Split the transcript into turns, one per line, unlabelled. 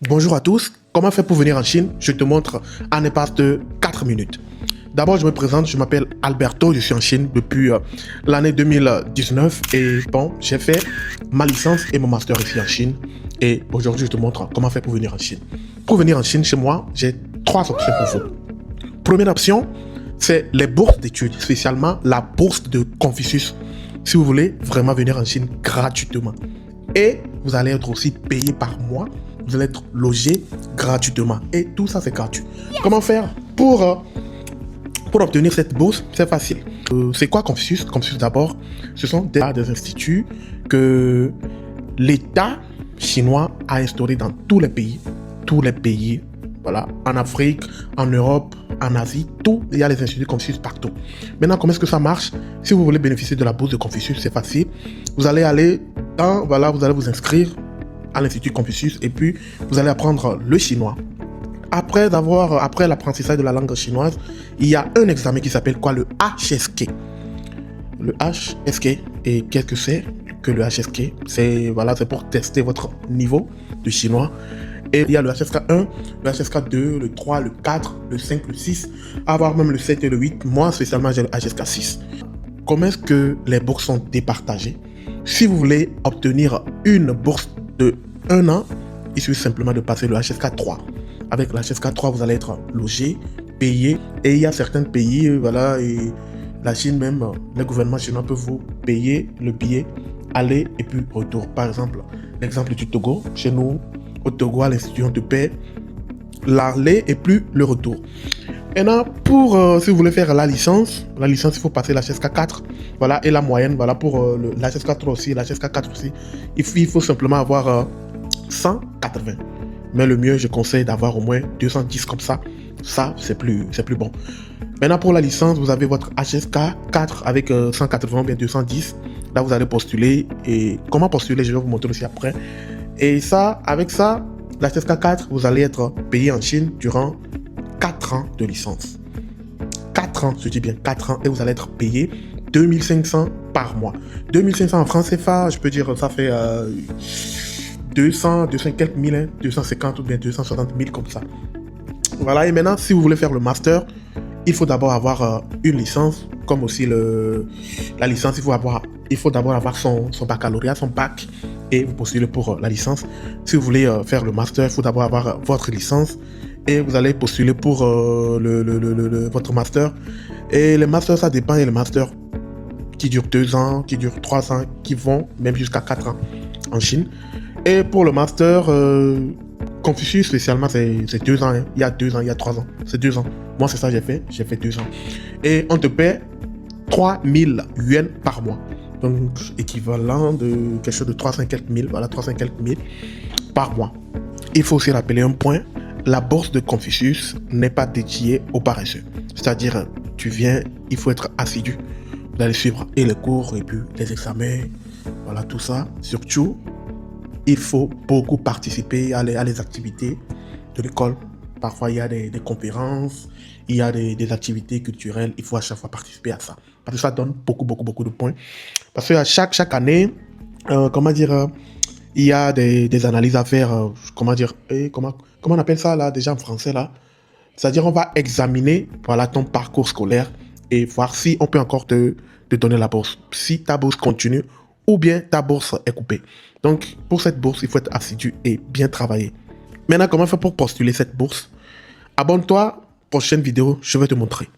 Bonjour à tous, comment faire pour venir en Chine? Je te montre en espace de 4 minutes. D'abord, je me présente, je m'appelle Alberto, je suis en Chine depuis l'année 2019 et bon, j'ai fait ma licence et mon master ici en Chine. Et aujourd'hui, je te montre comment faire pour venir en Chine. Pour venir en Chine, chez moi, j'ai 3 options pour vous. Première option, c'est les bourses d'études, spécialement la bourse de Confucius, si vous voulez vraiment venir en Chine gratuitement. Et vous allez être aussi payé par mois, vous allez être logé gratuitement. Et tout ça, c'est gratuit. Comment faire pour obtenir cette bourse? C'est facile. C'est quoi Confucius? Confucius, d'abord, ce sont des instituts que l'État chinois a instaurés dans tous les pays, voilà, en Afrique, en Europe, en Asie, tout, il y a les instituts Confucius partout. Maintenant, comment est-ce que ça marche? Si vous voulez bénéficier de la bourse de Confucius, c'est facile. Vous allez aller dans, voilà, vous allez vous inscrire à l'institut Confucius et puis vous allez apprendre le chinois. Après l'apprentissage de la langue chinoise, il y a un examen qui s'appelle quoi? Le HSK. Le HSK. Et qu'est-ce que c'est que le HSK? C'est voilà, c'est pour tester votre niveau de chinois. Et il y a le HSK1, le HSK2, le 3, le 4, le 5, le 6, avoir même le 7 et le 8. Moi, spécialement, j'ai le HSK6. Comment est-ce que les bourses sont départagées? Si vous voulez obtenir une bourse de 1 an, il suffit simplement de passer le HSK3. Avec le HSK3, vous allez être logé, payé. Et il y a certains pays, voilà, et la Chine même, les gouvernements chinois peuvent vous payer le billet aller et puis retour. Par exemple, l'exemple du Togo, chez nous, au Togo, à l'institut, on te paie l'aller et plus le retour. Maintenant, si vous voulez faire la licence, il faut passer la HSK 4, voilà, et la moyenne, voilà, pour la HSK 3 aussi, la HSK 4 aussi, il faut simplement avoir 180. Mais le mieux, je conseille d'avoir au moins 210 comme ça. Ça, c'est plus bon. Maintenant, pour la licence, vous avez votre HSK 4 avec 180 ou bien 210. Là, vous allez postuler. Et comment postuler, je vais vous montrer aussi après. Et ça, avec ça, la HSK 4, vous allez être payé en Chine durant 4 ans de licence. 4 ans, je dis bien 4 ans, et vous allez être payé 2500 par mois. 2500 en francs CFA, je peux dire, ça fait 200 quelques mille, hein, 250 ou bien 260 000 comme ça. Voilà, et maintenant, si vous voulez faire le master, il faut d'abord avoir une licence, comme aussi la licence, il faut d'abord avoir son baccalauréat, son bac, et vous postulez pour la licence. Si vous voulez faire le master, il faut d'abord avoir votre licence, et vous allez postuler pour votre master. Et les masters, ça dépend, il y a les masters qui durent 2 ans, qui durent 3 ans, qui vont même jusqu'à 4 ans en Chine. Et pour le master, Confucius spécialement, c'est 2 ans. Hein. Il y a 2 ans, il y a 3 ans. C'est 2 ans. Moi, c'est ça que j'ai fait 2 ans. Et on te paie 3000 yuan par mois. Donc, équivalent de quelque chose de 300 quelques mille. Voilà, 300 quelques mille par mois. Il faut aussi rappeler un point. La bourse de Confucius n'est pas dédiée aux paresseux. C'est-à-dire, tu viens, il faut être assidu. Vous allez suivre et les cours et puis les examens. Voilà, tout ça. Surtout, il faut beaucoup participer à les activités de l'école. Parfois, il y a des conférences, il y a des activités culturelles. Il faut à chaque fois participer à ça. Parce que ça donne beaucoup de points. Parce qu'à chaque année, il y a des analyses à faire. Comment on appelle ça là, déjà en français là? C'est-à-dire, on va examiner voilà, ton parcours scolaire et voir si on peut encore te donner la bourse. Si ta bourse continue ou bien ta bourse est coupée. Donc, pour cette bourse, il faut être assidu et bien travailler. Maintenant, comment faire pour postuler cette bourse? Abonne-toi, prochaine vidéo, je vais te montrer.